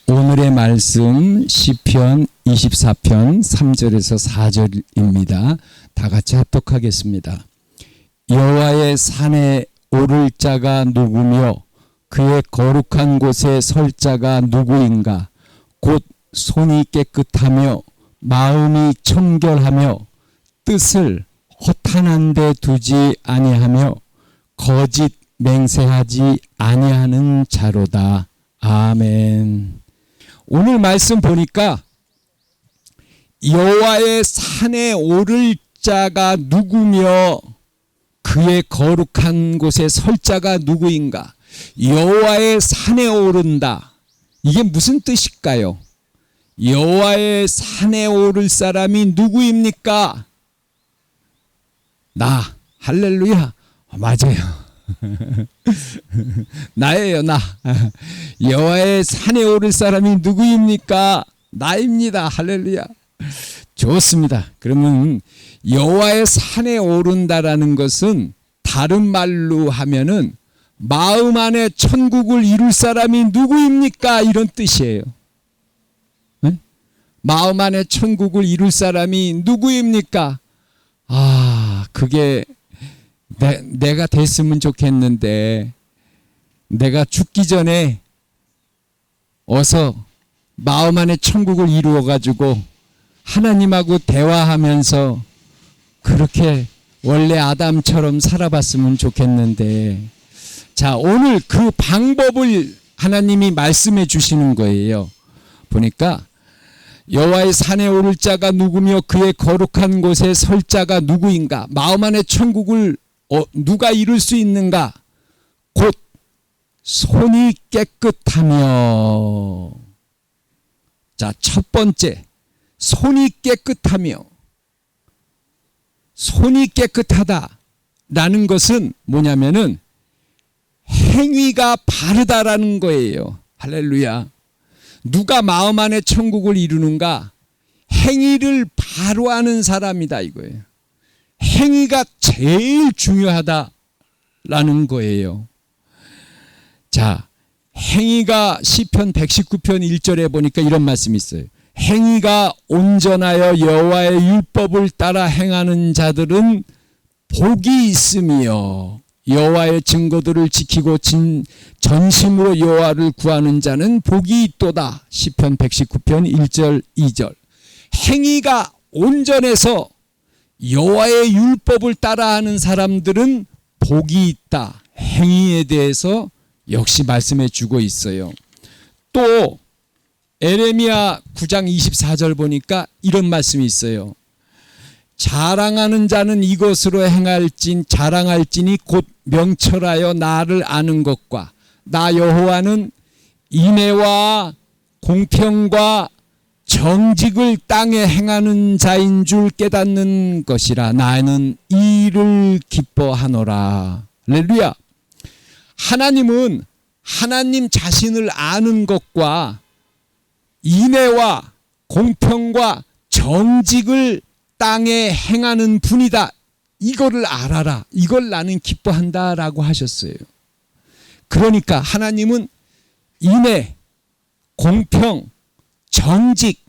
오늘의 말씀 시편 24편 3절에서 4절입니다. 다 같이 합독하겠습니다. 여호와의 산에 오를 자가 누구며 그의 거룩한 곳에 설 자가 누구인가? 곧 손이 깨끗하며 마음이 청결하며 뜻을 허탄한 데 두지 아니하며 거짓 맹세하지 아니하는 자로다. 아멘. 오늘 말씀 보니까 여호와의 산에 오를 자가 누구며 그의 거룩한 곳에 설 자가 누구인가? 여호와의 산에 오른다. 이게 무슨 뜻일까요? 여호와의 산에 오를 사람이 누구입니까? 나. 할렐루야. 맞아요. 나예요, 나. 여호와의 산에 오를 사람이 누구입니까? 나입니다. 할렐루야. 좋습니다. 그러면 여호와의 산에 오른다라는 것은 다른 말로 하면은 마음 안에 천국을 이룰 사람이 누구입니까? 이런 뜻이에요. 네? 마음 안에 천국을 이룰 사람이 누구입니까? 그게 내가 됐으면 좋겠는데, 내가 죽기 전에 어서 마음 안에 천국을 이루어 가지고 하나님하고 대화하면서 그렇게 원래 아담처럼 살아봤으면 좋겠는데, 자, 오늘 그 방법을 하나님이 말씀해 주시는 거예요. 보니까 여호와의 산에 오를 자가 누구며 그의 거룩한 곳에 설 자가 누구인가? 마음 안에 천국을 누가 이룰 수 있는가? 곧 손이 깨끗하며. 자, 첫 번째, 손이 깨끗하며. 손이 깨끗하다라는 것은 뭐냐면은 행위가 바르다라는 거예요. 할렐루야. 누가 마음 안에 천국을 이루는가? 행위를 바로 하는 사람이다 이거예요. 행위가 제일 중요하다라는 거예요. 자, 행위가 시편 119편 1절에 보니까 이런 말씀이 있어요. 행위가 온전하여 여호와의 율법을 따라 행하는 자들은 복이 있으며 여호와의 증거들을 지키고 전심으로 여호와를 구하는 자는 복이 있도다. 시편 119편 1절 2절. 행위가 온전해서 여호와의 율법을 따라하는 사람들은 복이 있다. 행위에 대해서 역시 말씀해 주고 있어요. 또 에레미야 9장 24절 보니까 이런 말씀이 있어요. 자랑하는 자는 이것으로 자랑할지니 곧 명철하여 나를 아는 것과 나 여호와는 인애와 공평과 정직을 땅에 행하는 자인 줄 깨닫는 것이라. 나는 이를 기뻐하노라. 할렐루야. 하나님은 하나님 자신을 아는 것과 인애와 공평과 정직을 땅에 행하는 분이다. 이거를 알아라. 이걸 나는 기뻐한다라고 하셨어요. 그러니까 하나님은 인애, 공평, 정직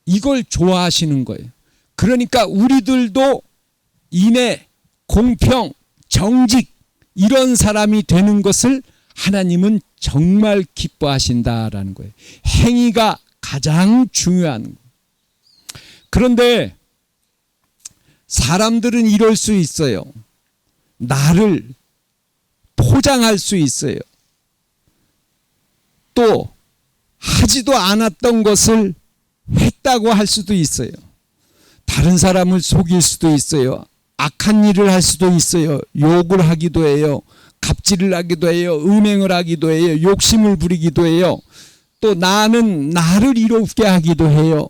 이걸 좋아하시는 거예요. 그러니까 우리들도 인애, 공평, 정직 이런 사람이 되는 것을 하나님은 정말 기뻐하신다라는 거예요. 행위가 가장 중요한 거예요. 그런데 사람들은 이럴 수 있어요. 나를 포장할 수 있어요. 또 하지도 않았던 것을 했다고 할 수도 있어요. 다른 사람을 속일 수도 있어요. 악한 일을 할 수도 있어요. 욕을 하기도 해요. 갑질을 하기도 해요. 음행을 하기도 해요. 욕심을 부리기도 해요. 또 나는 나를 이롭게 하기도 해요.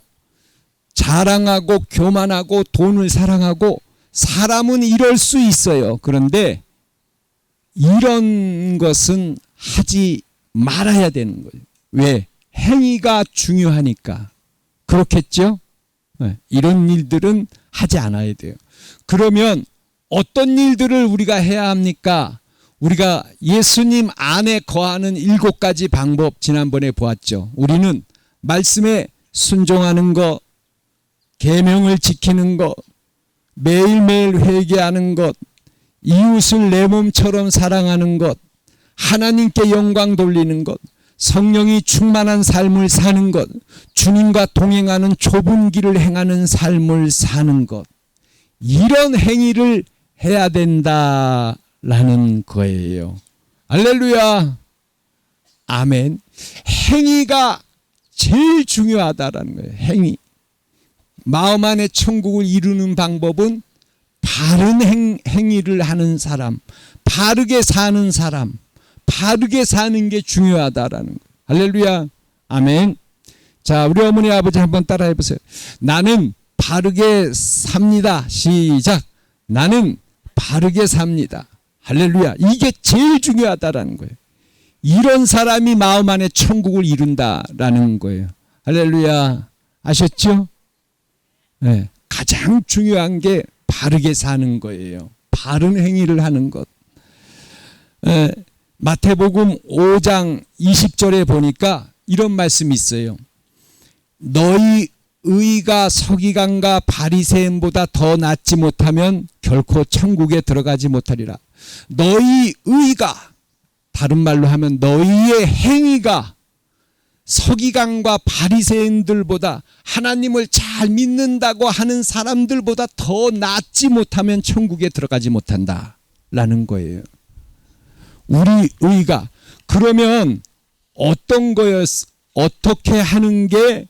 자랑하고 교만하고 돈을 사랑하고 사람은 이럴 수 있어요. 그런데 이런 것은 하지 말아야 되는 거예요. 왜? 행위가 중요하니까. 그렇겠죠? 네, 이런 일들은 하지 않아야 돼요. 그러면 어떤 일들을 우리가 해야 합니까? 우리가 예수님 안에 거하는 7가지 방법 지난번에 보았죠. 우리는 말씀에 순종하는 것, 계명을 지키는 것, 매일매일 회개하는 것, 이웃을 내 몸처럼 사랑하는 것, 하나님께 영광 돌리는 것, 성령이 충만한 삶을 사는 것, 주님과 동행하는 좁은 길을 행하는 삶을 사는 것, 이런 행위를 해야 된다라는 거예요. 할렐루야. 아멘. 행위가 제일 중요하다라는 거예요. 행위. 마음 안에 천국을 이루는 방법은 바른 행위를 하는 사람, 바르게 사는 사람, 바르게 사는 게 중요하다라는 거예요. 할렐루야. 아멘. 자, 우리 어머니 아버지 한번 따라해 보세요. 나는 바르게 삽니다. 시작. 나는 바르게 삽니다. 할렐루야. 이게 제일 중요하다라는 거예요. 이런 사람이 마음 안에 천국을 이룬다라는 거예요. 할렐루야. 아셨죠? 네. 가장 중요한 게 바르게 사는 거예요. 바른 행위를 하는 것. 네. 마태복음 5장 20절에 보니까 이런 말씀이 있어요. 너희 의가 서기관과 바리새인보다 더 낫지 못하면 결코 천국에 들어가지 못하리라. 너희 의가, 다른 말로 하면 너희의 행위가 서기관과 바리새인들보다, 하나님을 잘 믿는다고 하는 사람들보다 더 낫지 못하면 천국에 들어가지 못한다라는 거예요. 우리 의가. 그러면 어떤 어떻게 하는 게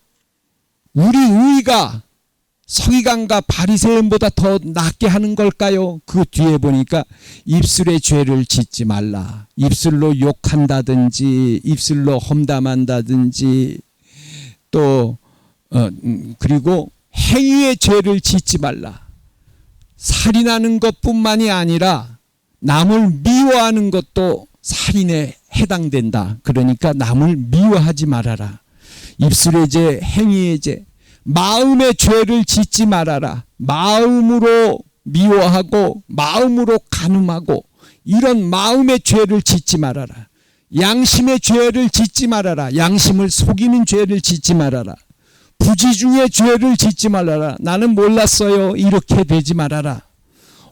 우리 의가 서기관과 바리새인보다 더 낫게 하는 걸까요? 그 뒤에 보니까 입술에 죄를 짓지 말라. 입술로 욕한다든지 입술로 험담한다든지 또 그리고 행위에 죄를 짓지 말라. 살인하는 것뿐만이 아니라 남을 미워하는 것도 살인에 해당된다. 그러니까 남을 미워하지 말아라. 입술의 죄, 행위의 죄, 마음의 죄를 짓지 말아라. 마음으로 미워하고 마음으로 간음하고 이런 마음의 죄를 짓지 말아라. 양심의 죄를 짓지 말아라. 양심을 속이는 죄를 짓지 말아라. 부지중의 죄를 짓지 말아라. 나는 몰랐어요. 이렇게 되지 말아라.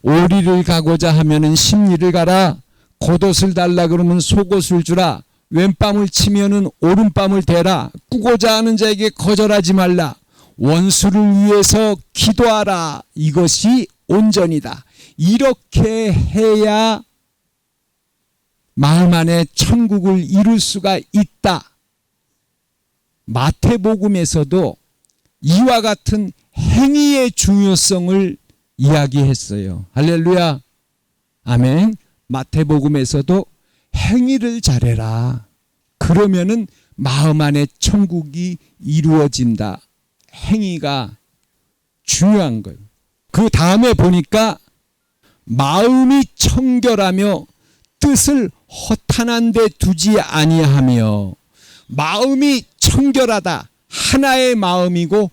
오리를 가고자 하면은 십리를 가라. 겉옷을 달라 그러면 속옷을 주라. 왼뺨을 치면은 오른뺨을 대라. 꾸고자 하는 자에게 거절하지 말라. 원수를 위해서 기도하라. 이것이 온전이다. 이렇게 해야 마음 안에 천국을 이룰 수가 있다. 마태복음에서도 이와 같은 행위의 중요성을 이야기했어요. 할렐루야. 아멘. 마태복음에서도 행위를 잘해라. 그러면은 마음 안에 천국이 이루어진다. 행위가 중요한 거예요. 그 다음에 보니까 마음이 청결하며 뜻을 허탄한 데 두지 아니하며. 마음이 청결하다. 하나의 마음이고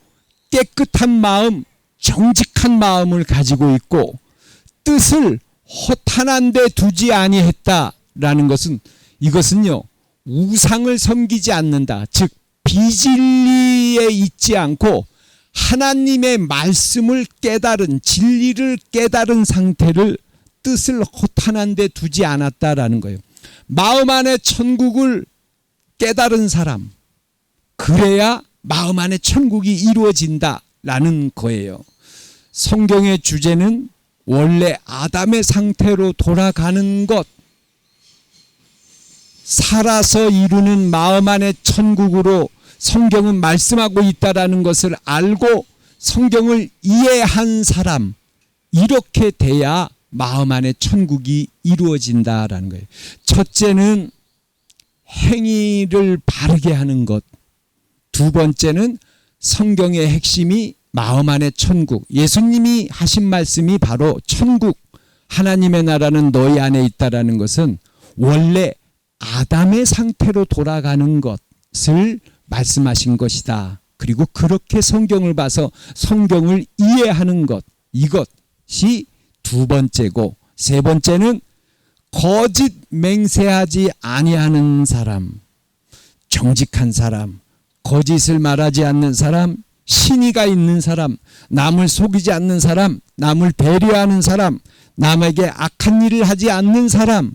깨끗한 마음, 정직한 마음을 가지고 있고 뜻을 허탄한 데 두지 아니했다라는 것은, 이것은요 우상을 섬기지 않는다. 즉 비진리에 있지 않고 하나님의 말씀을 깨달은, 진리를 깨달은 상태를 뜻을 허탄한 데 두지 않았다라는 거예요. 마음 안에 천국을 깨달은 사람, 그래야 마음 안에 천국이 이루어진다라는 거예요. 성경의 주제는 원래 아담의 상태로 돌아가는 것, 살아서 이루는 마음 안의 천국으로 성경은 말씀하고 있다라는 것을 알고 성경을 이해한 사람, 이렇게 돼야 마음 안에 천국이 이루어진다라는 거예요. 첫째는 행위를 바르게 하는 것, 두 번째는 성경의 핵심이 마음 안에 천국, 예수님이 하신 말씀이 바로 천국, 하나님의 나라는 너희 안에 있다라는 것은 원래 아담의 상태로 돌아가는 것을 말씀하신 것이다. 그리고 그렇게 성경을 봐서 성경을 이해하는 것, 이것이 두 번째고, 세 번째는 거짓 맹세하지 아니하는 사람, 정직한 사람, 거짓을 말하지 않는 사람, 신의가 있는 사람, 남을 속이지 않는 사람, 남을 배려하는 사람, 남에게 악한 일을 하지 않는 사람,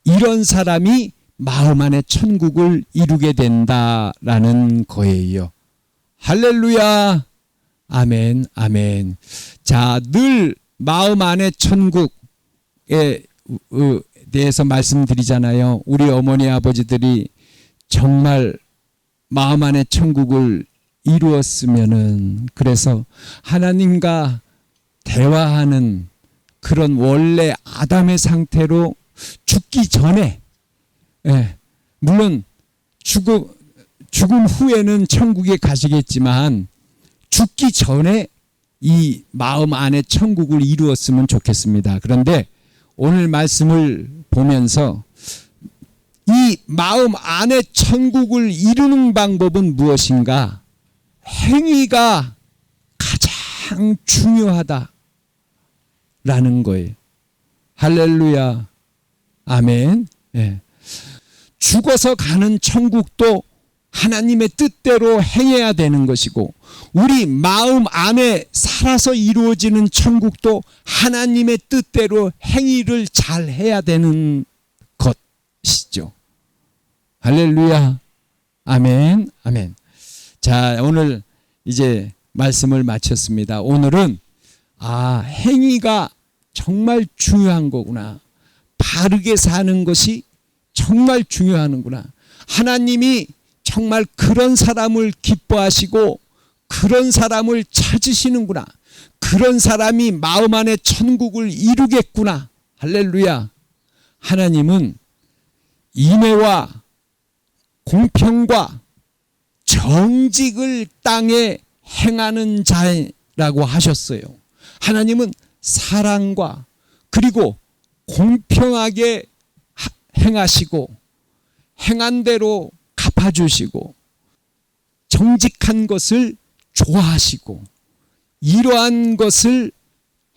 이런 사람이 마음 안에 천국을 이루게 된다라는 거예요. 할렐루야. 아멘, 아멘. 자, 늘 마음 안에 천국에 대해서 말씀드리잖아요. 우리 어머니 아버지들이 정말 마음 안에 천국을 이루었으면은, 그래서 하나님과 대화하는 그런 원래 아담의 상태로 죽기 전에, 물론 죽음 후에는 천국에 가시겠지만 죽기 전에 이 마음 안에 천국을 이루었으면 좋겠습니다. 그런데 오늘 말씀을 보면서 이 마음 안에 천국을 이루는 방법은 무엇인가? 행위가 가장 중요하다라는 거예요. 할렐루야. 아멘. 예. 죽어서 가는 천국도 하나님의 뜻대로 행해야 되는 것이고, 우리 마음 안에 살아서 이루어지는 천국도 하나님의 뜻대로 행위를 잘 해야 되는 것이죠. 할렐루야. 아멘. 아멘. 자, 오늘 이제 말씀을 마쳤습니다. 오늘은 행위가 정말 중요한 거구나. 바르게 사는 것이 정말 중요하는구나. 하나님이 정말 그런 사람을 기뻐하시고 그런 사람을 찾으시는구나. 그런 사람이 마음 안에 천국을 이루겠구나. 할렐루야. 하나님은 인애와 공평과 정직을 땅에 행하는 자라고 하셨어요. 하나님은 사랑과 그리고 공평하게 행하시고 행한 대로 갚아주시고 정직한 것을 좋아하시고 이러한 것을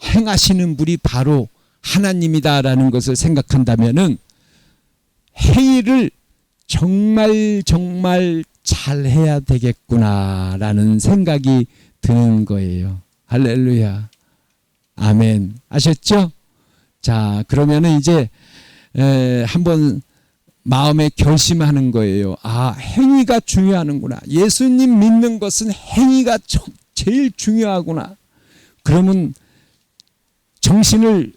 행하시는 분이 바로 하나님이다라는 것을 생각한다면은 행위를 정말 잘해야 되겠구나라는 생각이 드는 거예요. 할렐루야. 아멘. 아셨죠? 자, 그러면은 이제 한번 마음에 결심하는 거예요. 행위가 중요하는구나. 예수님 믿는 것은 행위가 제일 중요하구나. 그러면 정신을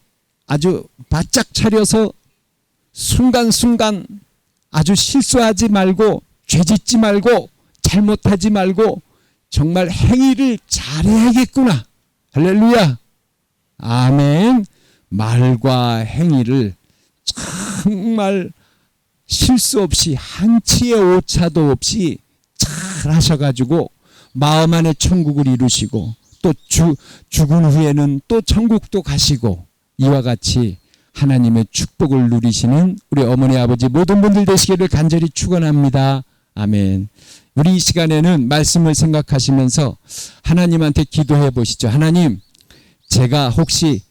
아주 바짝 차려서 순간순간 아주 실수하지 말고 죄짓지 말고 잘못하지 말고 정말 행위를 잘해야겠구나. 할렐루야. 아멘. 말과 행위를 정말 실수 없이 한치의 오차도 없이 잘 하셔가지고 마음 안에 천국을 이루시고 또 죽은 후에는 또 천국도 가시고 이와 같이 하나님의 축복을 누리시는 우리 어머니 아버지 모든 분들 되시기를 간절히 축원합니다. 아멘. 우리 이 시간에는 말씀을 생각하시면서 하나님한테 기도해 보시죠. 하나님, 제가 혹시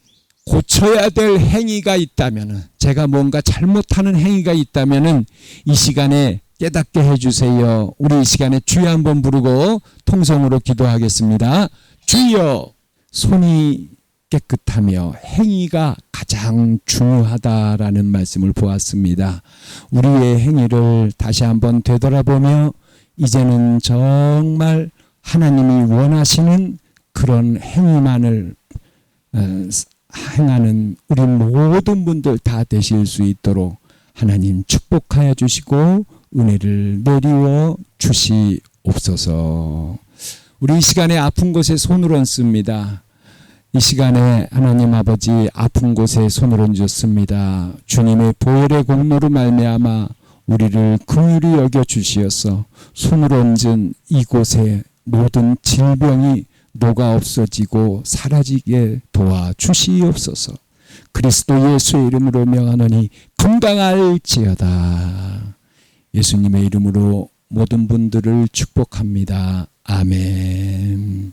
고쳐야 될 행위가 있다면은, 제가 뭔가 잘못하는 행위가 있다면은 이 시간에 깨닫게 해주세요. 우리 이 시간에 주여 한번 부르고 통성으로 기도하겠습니다. 주여. 손이 깨끗하며 행위가 가장 중요하다라는 말씀을 보았습니다. 우리의 행위를 다시 한번 되돌아보며 이제는 정말 하나님이 원하시는 그런 행위만을 행하는 우리 모든 분들 다 되실 수 있도록 하나님 축복하여 주시고 은혜를 내리워 주시옵소서. 우리 이 시간에 아픈 곳에 손을 얹습니다. 이 시간에 하나님 아버지 아픈 곳에 손을 얹었습니다. 주님의 보혈의 공로로 말미암아 우리를 긍휼히 여겨 주시어서 손을 얹은 이곳에 모든 질병이 녹아 없어지고 사라지게 도와주시옵소서. 그리스도 예수의 이름으로 명하노니 건강할지어다. 예수님의 이름으로 모든 분들을 축복합니다. 아멘.